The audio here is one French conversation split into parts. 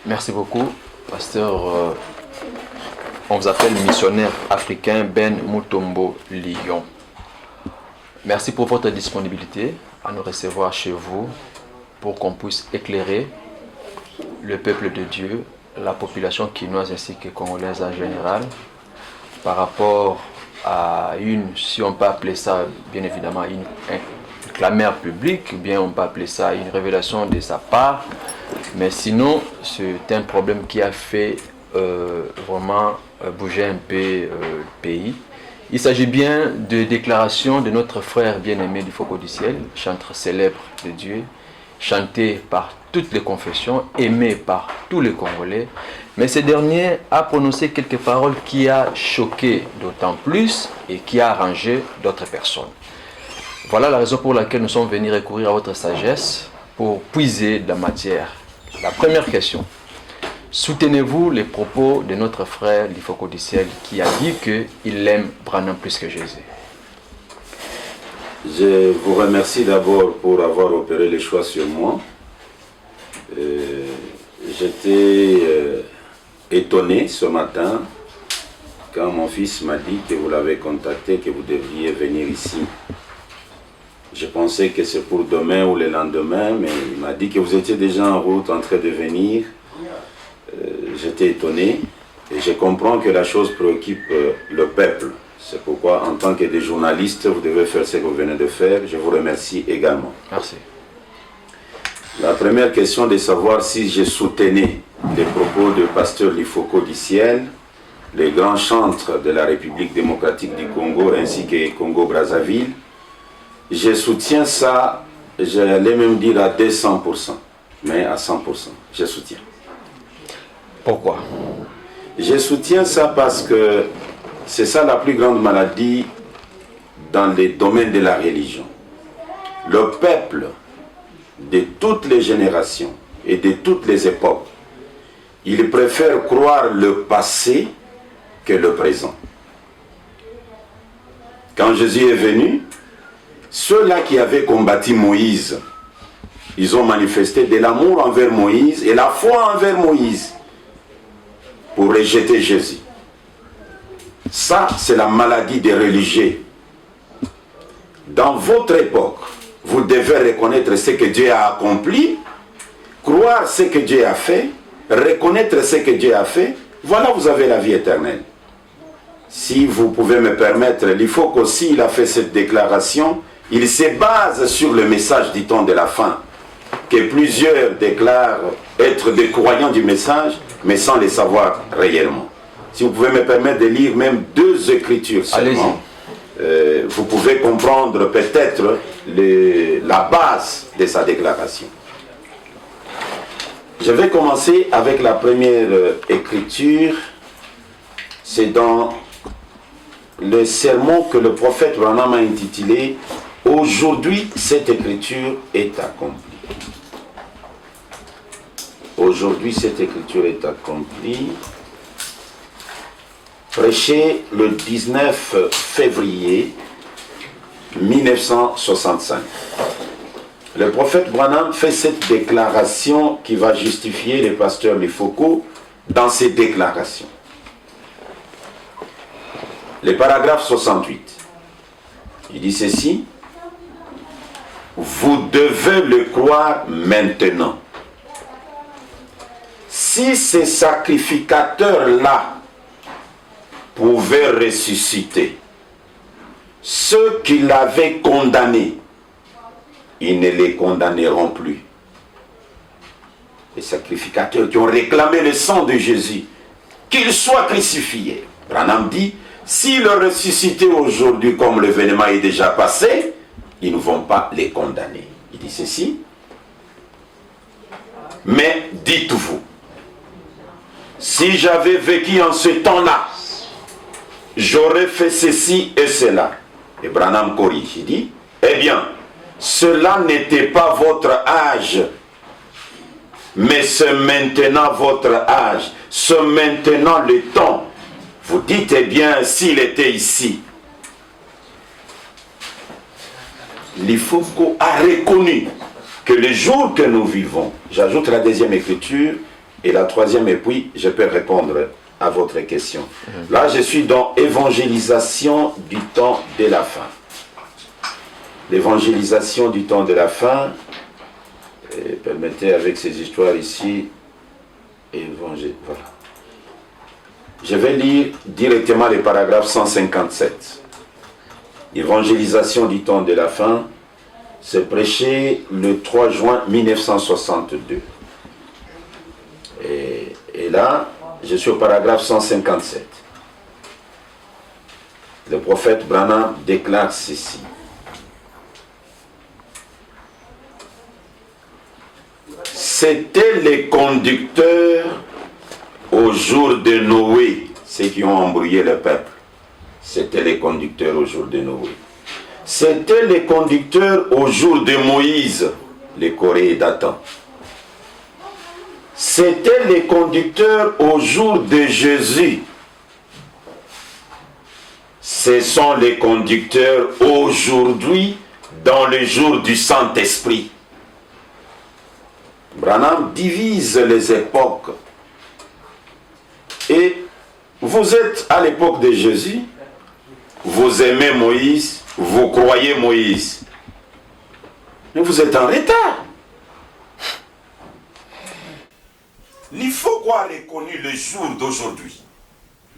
Merci beaucoup, pasteur. On vous appelle missionnaire africain Ben Mutombo Lyon. Merci pour votre disponibilité à nous recevoir chez vous pour qu'on puisse éclairer le peuple de Dieu, la population quinoise ainsi que congolaise en général, par rapport à si on peut appeler ça bien évidemment une clameur publique, bien on peut appeler ça une révélation de sa part, mais sinon c'est un problème qui a fait vraiment bouger un peu le pays. Il s'agit bien de déclarations de notre frère bien-aimé du Foko du Ciel, chanteur célèbre de Dieu, chanté par toutes les confessions, aimé par tous les Congolais. Mais ce dernier a prononcé quelques paroles qui a choqué d'autant plus et qui a arrangé d'autres personnes. Voilà la raison pour laquelle nous sommes venus recourir à votre sagesse pour puiser de la matière. La première question. Soutenez-vous les propos de notre frère Lifoko du Ciel qui a dit qu'il aime Branham plus que Jésus? Je vous remercie d'abord pour avoir opéré le choix sur moi. J'étais étonné ce matin quand mon fils m'a dit que vous l'avez contacté, que vous devriez venir ici. Je pensais que c'est pour demain ou le lendemain, mais il m'a dit que vous étiez déjà en route en train de venir. J'étais étonné et je comprends que la chose préoccupe le peuple. C'est pourquoi, en tant que des journalistes, vous devez faire ce que vous venez de faire. Je vous remercie également. Merci. La première question de savoir si je soutenais les propos de pasteur Lifoko du Ciel, le grand chantre de la République démocratique du Congo ainsi que Congo-Brazzaville. Je soutiens ça, j'allais même dire à 200%, mais à 100%, je soutiens. Pourquoi? Je soutiens ça parce que c'est ça la plus grande maladie dans les domaines de la religion. Le peuple de toutes les générations et de toutes les époques, il préfère croire le passé que le présent. Quand Jésus est venu, ceux-là qui avaient combattu Moïse, ils ont manifesté de l'amour envers Moïse et la foi envers Moïse pour rejeter Jésus. Ça, c'est la maladie des religieux. Dans votre époque, vous devez reconnaître ce que Dieu a accompli, croire ce que Dieu a fait, reconnaître ce que Dieu a fait. Voilà, vous avez la vie éternelle. Si vous pouvez me permettre, il faut qu'aussi il a fait cette déclaration, il se base sur le message, dit-on, de la fin, que plusieurs déclarent être des croyants du message, mais sans les savoir réellement. Si vous pouvez me permettre de lire même 2 écritures seulement, vous pouvez comprendre peut-être la base de sa déclaration. Je vais commencer avec la première écriture. C'est dans le sermon que le prophète Branham a intitulé « Aujourd'hui, cette écriture est accomplie ». Aujourd'hui, cette écriture est accomplie. Prêché le 19 février 1965. Le prophète Branham fait cette déclaration qui va justifier le pasteur Lifoko dans ses déclarations. Le paragraphe 68. Il dit ceci. Vous devez le croire maintenant. Si ces sacrificateurs-là pouvaient ressusciter ceux qui l'avaient condamné, ils ne les condamneront plus. Les sacrificateurs qui ont réclamé le sang de Jésus, qu'il soit crucifié. Branham dit, s'ils le ressuscitaient aujourd'hui comme l'événement est déjà passé, ils ne vont pas les condamner. Il dit ceci. Mais dites-vous, si j'avais vécu en ce temps-là, j'aurais fait ceci et cela. Et Branham corrige, il dit, eh bien, cela n'était pas votre âge, mais c'est maintenant votre âge, c'est maintenant le temps. Vous dites, eh bien, s'il était ici. Lifoko a reconnu que le jour que nous vivons, j'ajoute la deuxième écriture, Et la troisième, et puis je peux répondre à votre question. Là, je suis dans évangélisation du temps de la fin. L'évangélisation du temps de la fin, et permettez avec ces histoires ici, voilà. Je vais lire directement les paragraphes 157. Évangélisation du temps de la fin, c'est prêché le 3 juin 1962. Et là, je suis au paragraphe 157. Le prophète Branham déclare ceci. C'étaient les conducteurs au jour de Noé, ceux qui ont embrouillé le peuple. C'étaient les conducteurs au jour de Noé. C'étaient les conducteurs au jour de Moïse, les Corées d'Adam. C'étaient les conducteurs au jour de Jésus. Ce sont les conducteurs aujourd'hui dans le jour du Saint-Esprit. Branham divise les époques. Et vous êtes à l'époque de Jésus, vous aimez Moïse, vous croyez Moïse. Mais vous êtes en retard. L'Ifoko a reconnu le jour d'aujourd'hui.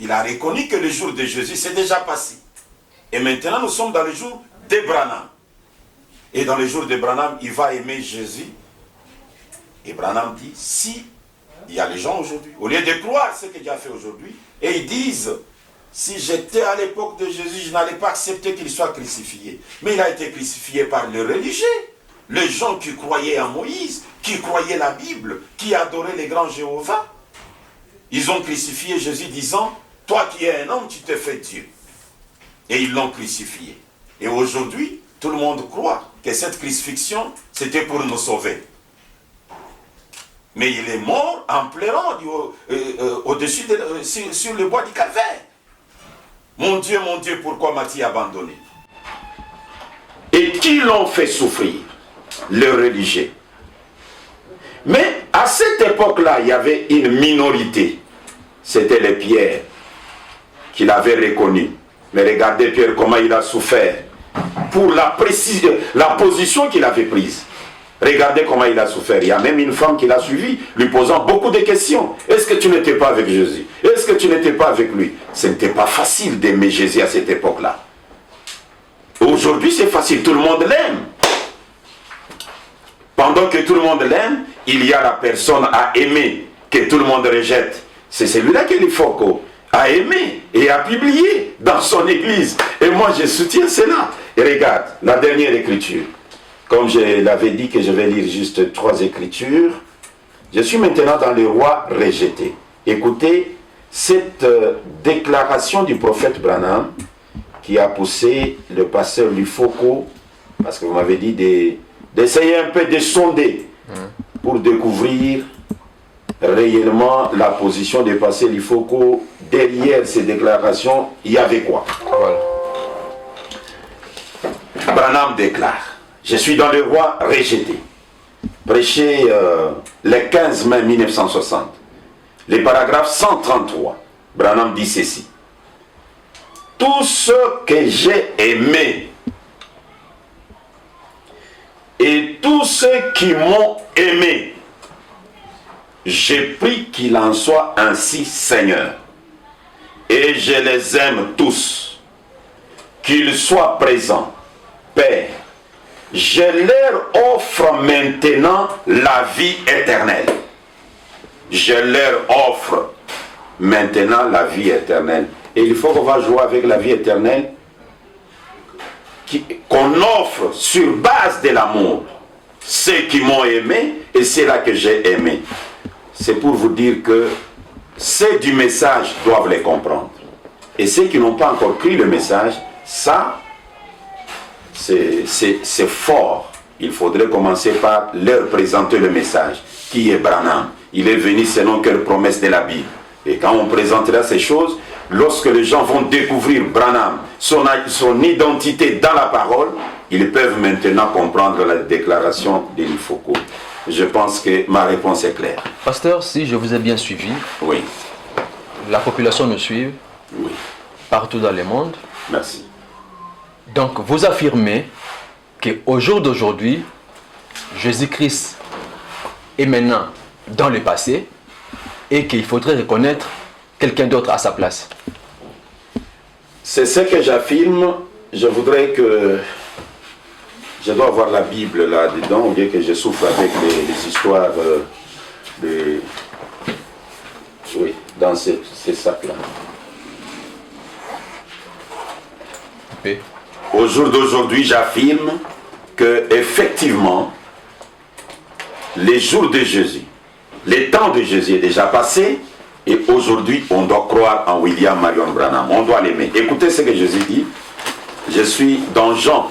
Il a reconnu que le jour de Jésus s'est déjà passé. Et maintenant nous sommes dans le jour de Branham. Et dans le jour de Branham, il va aimer Jésus. Et Branham dit, si il y a les gens aujourd'hui, au lieu de croire ce que Dieu a fait aujourd'hui, et ils disent, si j'étais à l'époque de Jésus, je n'allais pas accepter qu'il soit crucifié. Mais il a été crucifié par les religieux, les gens qui croyaient en Moïse, qui croyaient la Bible, qui adoraient les grands Jéhovah. Ils ont crucifié Jésus disant, toi qui es un homme, tu te fais Dieu. Et ils l'ont crucifié. Et aujourd'hui, tout le monde croit que cette crucifixion, c'était pour nous sauver. Mais il est mort en pleurant au-dessus sur le bois du calvaire. Mon Dieu, pourquoi m'as-tu abandonné? Et qui l'ont fait souffrir? Les religieux. Mais à cette époque-là, il y avait une minorité. C'était les Pierre qui l'avaient reconnu. Mais regardez Pierre comment il a souffert pour la position qu'il avait prise. Regardez comment il a souffert. Il y a même une femme qui l'a suivi, lui posant beaucoup de questions. Est-ce que tu n'étais pas avec Jésus? Est-ce que tu n'étais pas avec lui? Ce n'était pas facile d'aimer Jésus à cette époque-là. Aujourd'hui, c'est facile. Tout le monde l'aime. Pendant que tout le monde l'aime, il y a la personne à aimer que tout le monde rejette. C'est celui-là qu'il faut à aimer et à publier dans son église. Et moi, je soutiens cela. Et regarde, la dernière écriture. Comme je l'avais dit que je vais lire juste 3 écritures, je suis maintenant dans les rois rejetés. Écoutez cette déclaration du prophète Branham qui a poussé le pasteur Lufoko, parce que vous m'avez dit d'essayer un peu de sonder pour découvrir réellement la position du pasteur Lufoko. Derrière ces déclarations, il y avait quoi? Voilà. Branham déclare: je suis dans le roi rejeté. Prêché le 15 mai 1960. Les paragraphes 133. Branham dit ceci: tout ce que j'ai aimé et tous ceux qui m'ont aimé, j'ai pris qu'il en soit ainsi, Seigneur. Et je les aime tous, qu'ils soient présents, Père. Je leur offre maintenant la vie éternelle. Je leur offre maintenant la vie éternelle. Et il faut qu'on va jouer avec la vie éternelle qu'on offre sur base de l'amour. Ceux qui m'ont aimé et c'est là que j'ai aimé. C'est pour vous dire que ceux du message doivent les comprendre. Et ceux qui n'ont pas encore pris le message, ça, c'est fort. Il faudrait commencer par leur présenter le message. Qui est Branham? Il est venu selon quelle promesse de la Bible. Et quand on présentera ces choses, lorsque les gens vont découvrir Branham, son identité dans la parole, ils peuvent maintenant comprendre la déclaration de Lufoko. Je pense que ma réponse est claire. Pasteur, si je vous ai bien suivi, Oui. la population nous suit Oui. partout dans le monde. Merci. Donc, vous affirmez qu'au jour d'aujourd'hui, Jésus-Christ est maintenant dans le passé et qu'il faudrait reconnaître quelqu'un d'autre à sa place. C'est ce que j'affirme. Je voudrais que... Je dois avoir la Bible là-dedans, au lieu que je souffre avec les histoires de... Oui, dans ces sacs-là. Oui. Au jour d'aujourd'hui, j'affirme que effectivement, les jours de Jésus, le temps de Jésus est déjà passé, et aujourd'hui, on doit croire en William Marion Branham. On doit l'aimer. Écoutez ce que Jésus dit. Je suis dans Jean.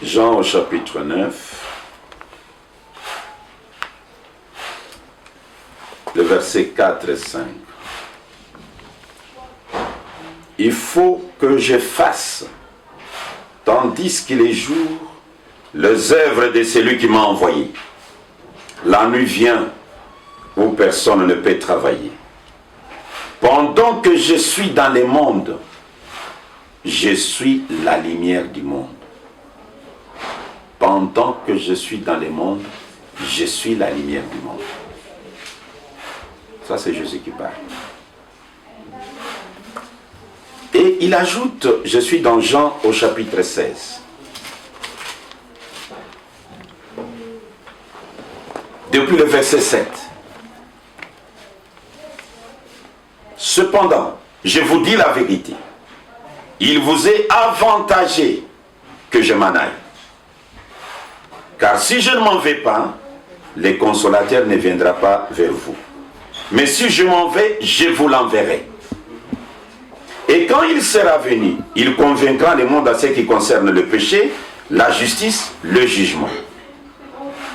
Jean au chapitre 9, le verset 4 et 5. Il faut que je fasse, tandis qu'il est jour, les œuvres de celui qui m'a envoyé. La nuit vient où personne ne peut travailler. Pendant que je suis dans le monde, je suis la lumière du monde. Pendant que je suis dans le monde, je suis la lumière du monde. Ça, c'est Jésus qui parle. Et il ajoute, je suis dans Jean au chapitre 16. Depuis le verset 7. Cependant, je vous dis la vérité. Il vous est avantagé que je m'en aille. Car si je ne m'en vais pas, le consolateur ne viendra pas vers vous. Mais si je m'en vais, je vous l'enverrai. Et quand il sera venu, il convaincra le monde à ce qui concerne le péché, la justice, le jugement.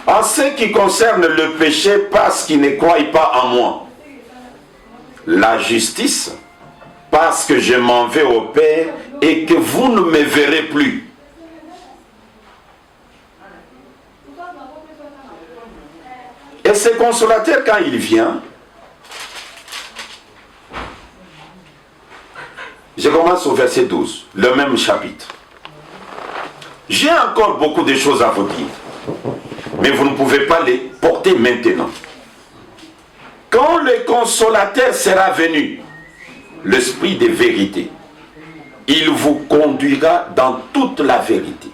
En ce qui concerne le péché, parce qu'il ne croit pas en moi. La justice, parce que je m'en vais au Père et que vous ne me verrez plus. Et ce consolateur, quand il vient, je commence au verset 12, le même chapitre. J'ai encore beaucoup de choses à vous dire, mais vous ne pouvez pas les porter maintenant. Quand le consolateur sera venu, l'esprit de vérité, il vous conduira dans toute la vérité.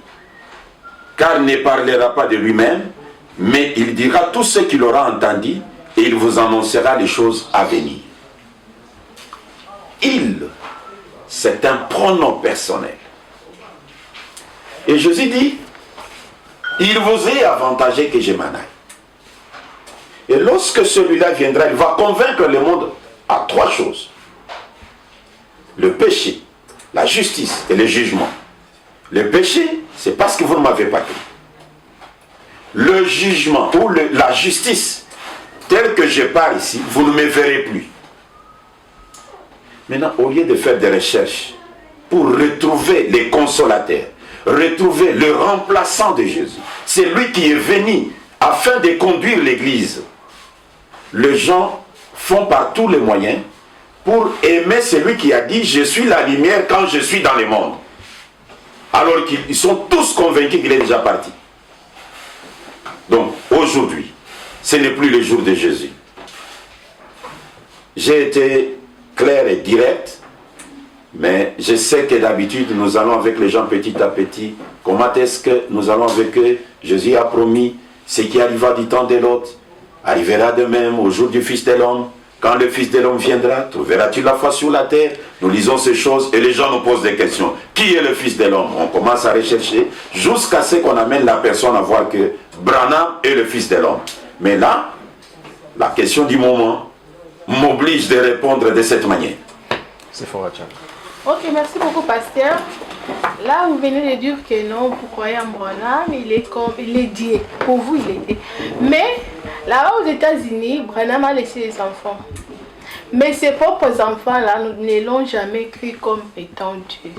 Car il ne parlera pas de lui-même, mais il dira tout ce qu'il aura entendu et il vous annoncera les choses à venir. Il, c'est un pronom personnel. Et Jésus dit, il vous est avantagé que je m'en aille. Et lorsque celui-là viendra, il va convaincre le monde à trois choses. Le péché, la justice et le jugement. Le péché, c'est parce que vous ne m'avez pas cru. Le jugement ou la justice, tel que je pars ici, vous ne me verrez plus. Maintenant, au lieu de faire des recherches pour retrouver les consolateurs, retrouver le remplaçant de Jésus, c'est lui qui est venu afin de conduire l'Église. Les gens font par tous les moyens pour aimer celui qui a dit « Je suis la lumière quand je suis dans le monde ». Alors qu'ils sont tous convaincus qu'il est déjà parti. Donc, aujourd'hui, ce n'est plus le jour de Jésus. J'ai été clair et direct, mais je sais que d'habitude, nous allons avec les gens petit à petit. Comment est-ce que nous allons avec eux? Jésus a promis, ce qui arriva du temps de l'autre, arrivera de même au jour du Fils de l'homme. Quand le Fils de l'homme viendra, trouveras-tu la foi sur la terre? Nous lisons ces choses et les gens nous posent des questions. Qui est le Fils de l'homme? On commence à rechercher jusqu'à ce qu'on amène la personne à voir que Branham est le Fils de l'homme. Mais là, la question du moment m'oblige de répondre de cette manière. C'est fort, Ok, merci beaucoup, pasteur. Là, vous venez de dire que non, vous croyez en Branham, il est Dieu. Pour vous, il était. Mais là-bas aux États-Unis, Branham a laissé les enfants. Mais ses propres enfants-là ne l'ont jamais cru comme étant Dieu.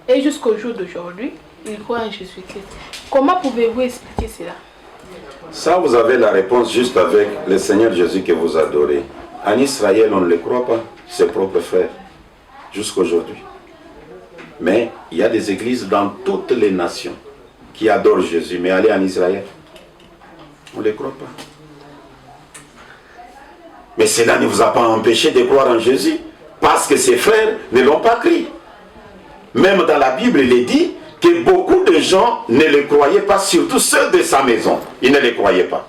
Et jusqu'au jour d'aujourd'hui, ils croient en Jésus-Christ. Comment pouvez-vous expliquer cela? Ça, vous avez la réponse juste avec le Seigneur Jésus que vous adorez. En Israël, on ne le croit pas, ses propres frères, jusqu'aujourd'hui. Mais il y a des églises dans toutes les nations qui adorent Jésus, mais allez en Israël, on ne les croit pas. Mais cela ne vous a pas empêché de croire en Jésus, parce que ses frères ne l'ont pas cru. Même dans la Bible, il est dit que beaucoup de gens ne le croyaient pas, surtout ceux de sa maison. Ils ne le croyaient pas.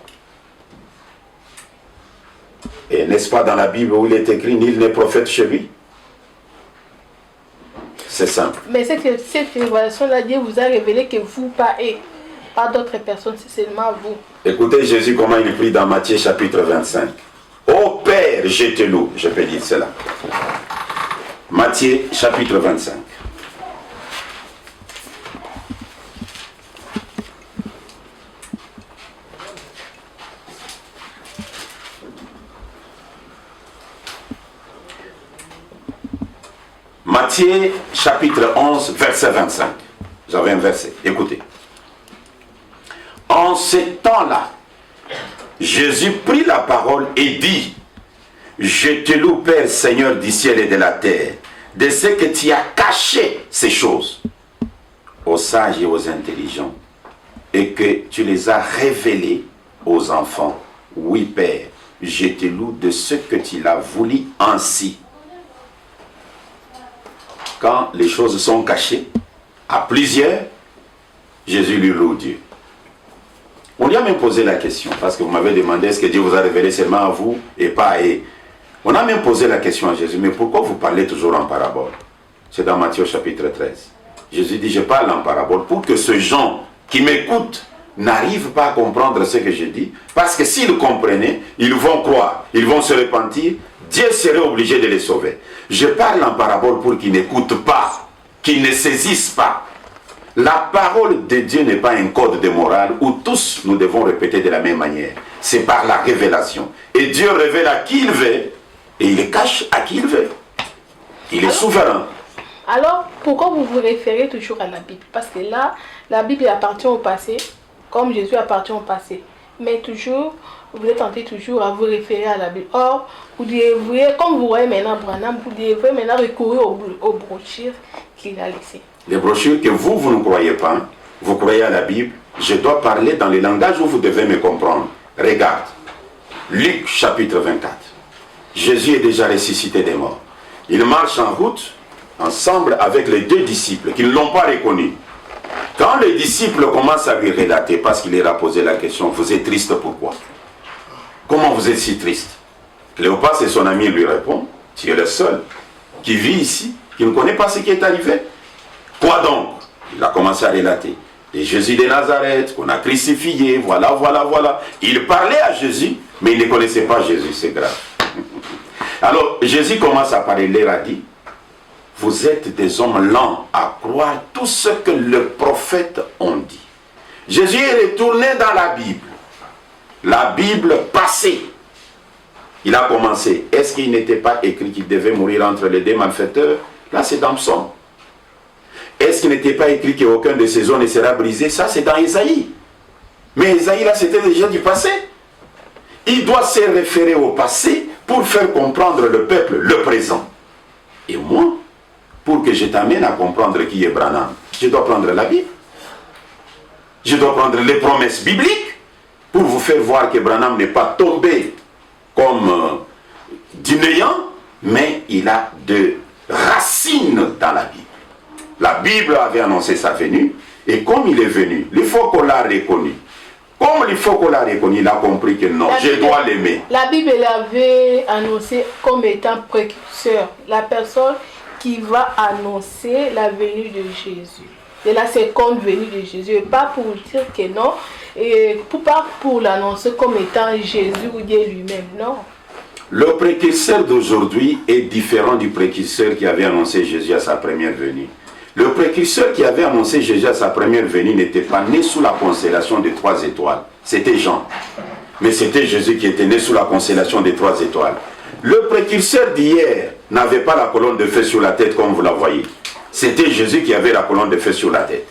Et n'est-ce pas dans la Bible où il est écrit, nul n'est prophète chez lui? C'est simple. Mais cette révélation-là, Dieu vous a révélé que vous, pas d'autres personnes, c'est seulement vous. Écoutez Jésus comment il prie dans Matthieu chapitre 25. Ô Père, je te loue. Je peux dire cela. Matthieu chapitre 25. Matthieu chapitre 11, verset 25. J'avais un verset, écoutez. En ce temps-là, Jésus prit la parole et dit, je te loue Père Seigneur du ciel et de la terre, de ce que tu as caché ces choses aux sages et aux intelligents, et que tu les as révélées aux enfants. Oui Père, je te loue de ce que tu l'as voulu ainsi. Quand les choses sont cachées à plusieurs, Jésus lui loue Dieu. On lui a même posé la question, parce que vous m'avez demandé, est-ce que Dieu vous a révélé seulement à vous et pas à eux? On a même posé la question à Jésus, mais pourquoi vous parlez toujours en parabole? C'est dans Matthieu chapitre 13. Jésus dit, je parle en parabole pour que ces gens qui m'écoutent n'arrivent pas à comprendre ce que je dis, parce que s'ils comprenaient, ils vont croire, ils vont se repentir, Dieu serait obligé de les sauver. Je parle en parabole pour qu'ils n'écoutent pas, qu'ils ne saisissent pas. La parole de Dieu n'est pas un code de morale où tous nous devons répéter de la même manière. C'est par la révélation. Et Dieu révèle à qui il veut et il cache à qui il veut. Il est souverain. Alors, pourquoi vous vous référez toujours à la Bible? Parce que là, la Bible appartient au passé, comme Jésus appartient au passé. Mais toujours, vous êtes tenté toujours à vous référer à la Bible. Or, vous devriez, comme vous voyez maintenant Branham, vous devrez maintenant recourir aux brochures qu'il a laissées. Les brochures que vous ne croyez pas, vous croyez à la Bible, je dois parler dans le langage où vous devez me comprendre. Regarde, Luc chapitre 24. Jésus est déjà ressuscité des morts. Il marche en route ensemble avec les deux disciples qui ne l'ont pas reconnu. Quand les disciples commencent à lui relater, parce qu'il leur a posé la question, vous êtes triste pourquoi? Comment vous êtes si triste? Cléopas et son ami lui répondent, tu es le seul qui vit ici, qui ne connaît pas ce qui est arrivé. Quoi donc? Il a commencé à relater. Et Jésus de Nazareth, qu'on a crucifié, voilà. Il parlait à Jésus, mais il ne connaissait pas Jésus, c'est grave. Alors, Jésus commence à parler, il leur a dit, vous êtes des hommes lents à croire tout ce que les prophètes ont dit. Jésus est retourné dans la Bible passée. Il a commencé. Est-ce qu'il n'était pas écrit qu'il devait mourir entre les deux malfaiteurs? Là, c'est dans Psaume. Est-ce qu'il n'était pas écrit qu'aucun de ces os ne sera brisé? Ça, c'est dans Ésaïe. Mais Ésaïe, là, c'était déjà du passé. Il doit se référer au passé pour faire comprendre le peuple le présent. Et moi, pour que je t'amène à comprendre qui est Branham, je dois prendre la Bible. Je dois prendre les promesses bibliques pour vous faire voir que Branham n'est pas tombé comme du néant, mais il a de racines dans la Bible. La Bible avait annoncé sa venue, et comme il est venu, il faut qu'on l'a reconnu. Comme il faut qu'on l'a reconnu, il a compris que non, je dois l'aimer. La Bible l'avait annoncé comme étant précurseur, la personne qui va annoncer la venue de Jésus, de la seconde venue de Jésus, et pas pour dire que non, et pas pour l'annoncer comme étant Jésus ou Dieu lui-même, non. Le précurseur d'aujourd'hui est différent du précurseur qui avait annoncé Jésus à sa première venue. Le précurseur qui avait annoncé Jésus à sa première venue n'était pas né sous la constellation des 3 étoiles. C'était Jean. Mais c'était Jésus qui était né sous la constellation des 3 étoiles. Le précurseur d'hier n'avait pas la colonne de feu sur la tête comme vous la voyez. C'était Jésus qui avait la colonne de feu sur la tête.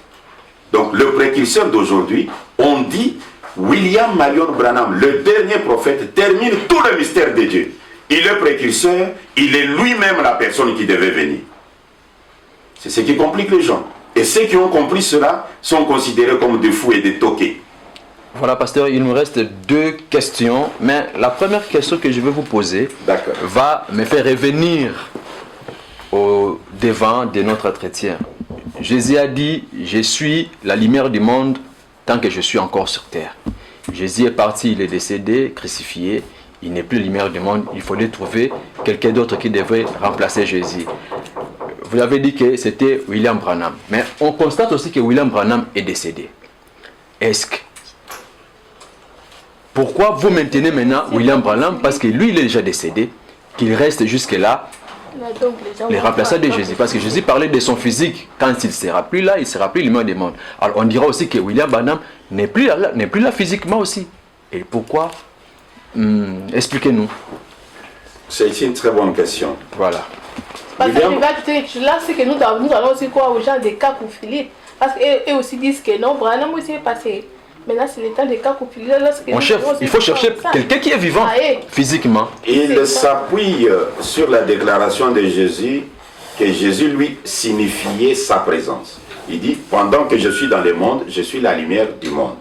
Donc le précurseur d'aujourd'hui, on dit William Marion Branham, le dernier prophète, termine tout le mystère de Dieu. Il est précurseur, il est lui-même la personne qui devait venir. C'est ce qui complique les gens. Et ceux qui ont compris cela sont considérés comme des fous et des toqués. Voilà, pasteur, il nous reste 2 questions. Mais la première question que je vais vous poser va me faire revenir au devant de notre entretien. Jésus a dit, je suis la lumière du monde tant que je suis encore sur terre. Jésus est parti, il est décédé, crucifié. Il n'est plus la lumière du monde. Il fallait trouver quelqu'un d'autre qui devrait remplacer Jésus. Vous avez dit que c'était William Branham. Mais on constate aussi que William Branham est décédé. Est-ce que... Pourquoi vous maintenez maintenant William Branham? Parce que lui, il est déjà décédé. Qu'il reste jusque-là les remplaçants de Jésus. Parce que Jésus parlait de son physique. Quand il ne sera plus là, il ne sera plus lumière du monde. Alors on dira aussi que William Branham n'est plus là physiquement aussi. Et pourquoi? Expliquez-nous. C'est une très bonne question. Voilà. Parce que je vais ajouter quelque chose là, c'est que nous allons aussi croire aux gens des cas pour Philippe. Parce qu'eux aussi disent que non, Branham aussi est passé. Maintenant, c'est le temps des cas pour Philippe. Mon chef, il faut chercher quelqu'un qui est vivant physiquement. Il s'appuie sur la déclaration de Jésus, que Jésus lui signifiait sa présence. Il dit, pendant que je suis dans le monde, je suis la lumière du monde.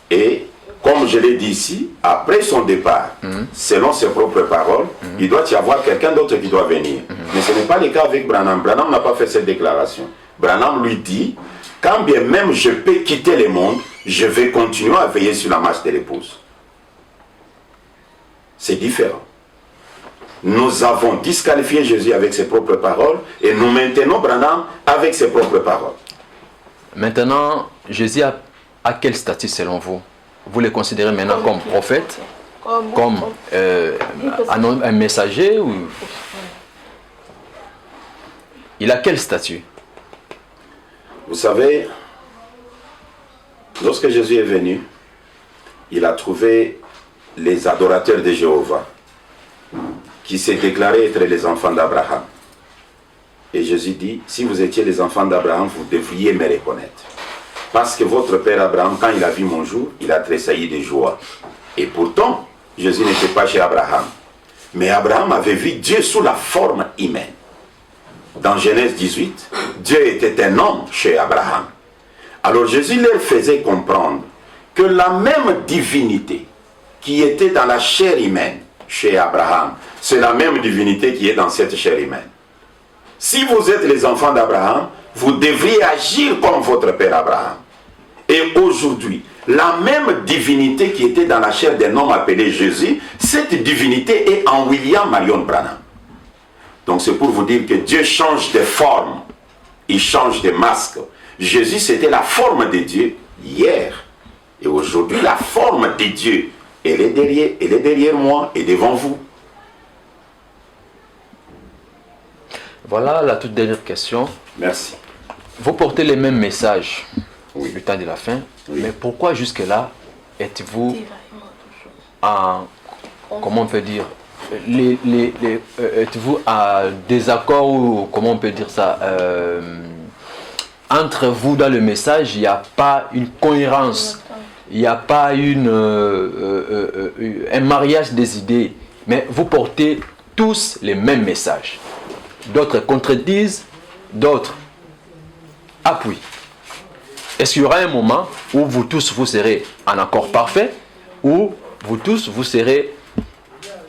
Et comme je l'ai dit ici, après son départ, selon ses propres paroles, il doit y avoir quelqu'un d'autre qui doit venir. Mais ce n'est pas le cas avec Branham. Branham n'a pas fait cette déclaration. Branham lui dit, quand bien même je peux quitter le monde, je vais continuer à veiller sur la marche de l'épouse. C'est différent. Nous avons disqualifié Jésus avec ses propres paroles et nous maintenons Branham avec ses propres paroles. Maintenant, Jésus a quel statut selon vous? Vous le considérez maintenant comme prophète, comme un messager ou... Il a quel statut? Vous savez, lorsque Jésus est venu, il a trouvé les adorateurs de Jéhovah qui s'est déclaré être les enfants d'Abraham. Et Jésus dit, si vous étiez les enfants d'Abraham, vous devriez me reconnaître. Parce que votre père Abraham, quand il a vu mon jour, il a tressailli de joie. Et pourtant, Jésus n'était pas chez Abraham. Mais Abraham avait vu Dieu sous la forme humaine. Dans Genèse 18, Dieu était un homme chez Abraham. Alors Jésus leur faisait comprendre que la même divinité qui était dans la chair humaine chez Abraham, c'est la même divinité qui est dans cette chair humaine. Si vous êtes les enfants d'Abraham, vous devriez agir comme votre père Abraham. Et aujourd'hui, la même divinité qui était dans la chair d'un homme appelé Jésus, cette divinité est en William Marion Branham. Donc c'est pour vous dire que Dieu change de forme, il change de masque. Jésus c'était la forme de Dieu hier. Et aujourd'hui la forme de Dieu, elle est derrière moi et devant vous. Voilà la toute dernière question. Merci. Vous portez les mêmes messages du temps de la fin, mais pourquoi jusque-là êtes-vous en, comment on peut dire, êtes-vous à désaccord ou comment on peut dire ça, entre vous dans le message, il n'y a pas une cohérence, il n'y a pas un mariage des idées, mais vous portez tous les mêmes messages. D'autres contredisent, d'autres appuient. Est-ce qu'il y aura un moment où vous tous vous serez en accord parfait, ou vous tous vous serez,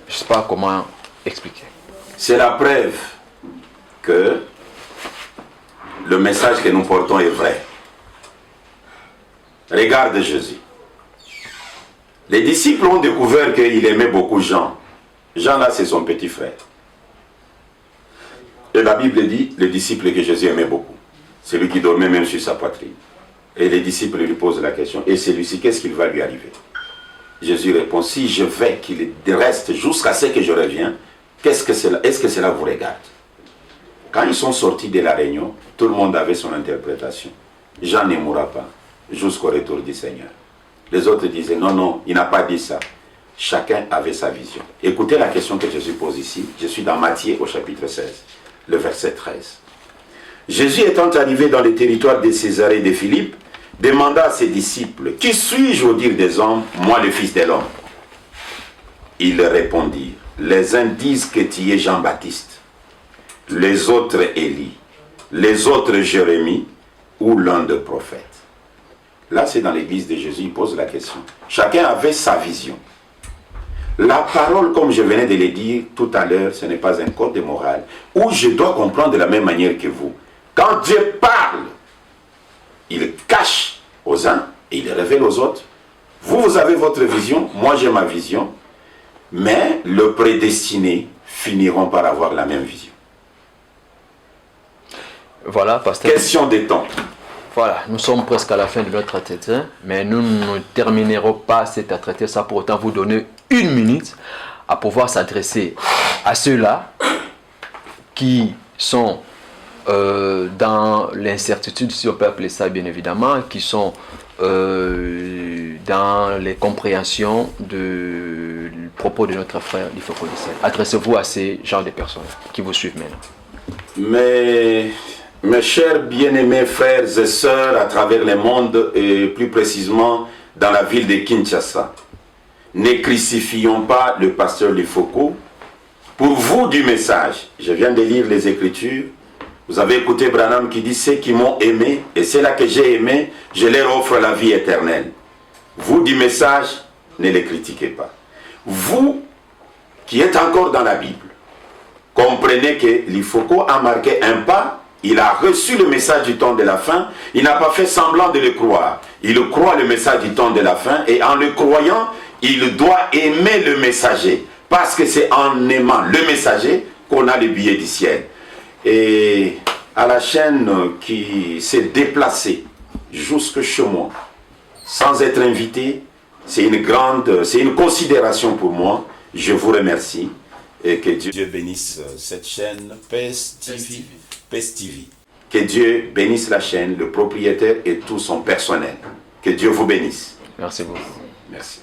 je ne sais pas comment expliquer. C'est la preuve que le message que nous portons est vrai. Regarde Jésus. Les disciples ont découvert qu'il aimait beaucoup Jean. Jean là c'est son petit frère. Et la Bible dit, le disciple que Jésus aimait beaucoup. Celui qui dormait même sur sa poitrine. Et les disciples lui posent la question, et celui-ci, qu'est-ce qu'il va lui arriver? Jésus répond, si je vais qu'il reste jusqu'à ce que je revienne, est-ce que cela vous regarde? Quand ils sont sortis de la réunion, tout le monde avait son interprétation. Jean ne mourra pas jusqu'au retour du Seigneur. Les autres disaient, non, non, il n'a pas dit ça. Chacun avait sa vision. Écoutez la question que Jésus pose ici. Je suis dans Matthieu au chapitre 16, le verset 13. Jésus étant arrivé dans les territoires de Césarée de Philippe, demanda à ses disciples, qui suis-je au dire des hommes, moi le Fils de l'homme? Ils répondirent, les uns disent que tu es Jean-Baptiste, les autres Élie, les autres Jérémie ou l'un des prophètes. Là, c'est dans l'église de Jésus, il pose la question. Chacun avait sa vision. La parole, comme je venais de le dire tout à l'heure, ce n'est pas un code de morale où je dois comprendre de la même manière que vous. Quand Dieu parle, il cache aux uns et il révèle aux autres. Vous, vous avez votre vision, moi j'ai ma vision, mais le prédestiné finiront par avoir la même vision. Voilà, pasteur. Question des temps. Voilà, nous sommes presque à la fin de notre entretien, mais nous ne terminerons pas cet entretien sans pour autant vous donner 1 minute à pouvoir s'adresser à ceux-là qui sont dans l'incertitude, si on peut appeler ça bien évidemment, qui sont dans les compréhensions du propos de notre frère Lifoko Dissel. Adressez-vous à ces genres de personnes qui vous suivent maintenant. Mais mes chers bien-aimés frères et sœurs à travers le monde et plus précisément dans la ville de Kinshasa, ne crucifions pas le pasteur Lifoko pour vous du message. Je viens de lire les Écritures. Vous avez écouté Branham qui dit, ceux qui m'ont aimé et ceux-là que j'ai aimé, je leur offre la vie éternelle. Vous du message, ne les critiquez pas. Vous qui êtes encore dans la Bible, comprenez que Lifoko a marqué un pas. Il a reçu le message du temps de la fin. Il n'a pas fait semblant de le croire. Il croit le message du temps de la fin. Et en le croyant, il doit aimer le messager. Parce que c'est en aimant le messager qu'on a le billet du ciel. Et à la chaîne qui s'est déplacée jusque chez moi, sans être invité, c'est une considération pour moi. Je vous remercie. Et que Dieu bénisse cette chaîne PES TV. Que Dieu bénisse la chaîne, le propriétaire et tout son personnel. Que Dieu vous bénisse. Merci beaucoup. Merci.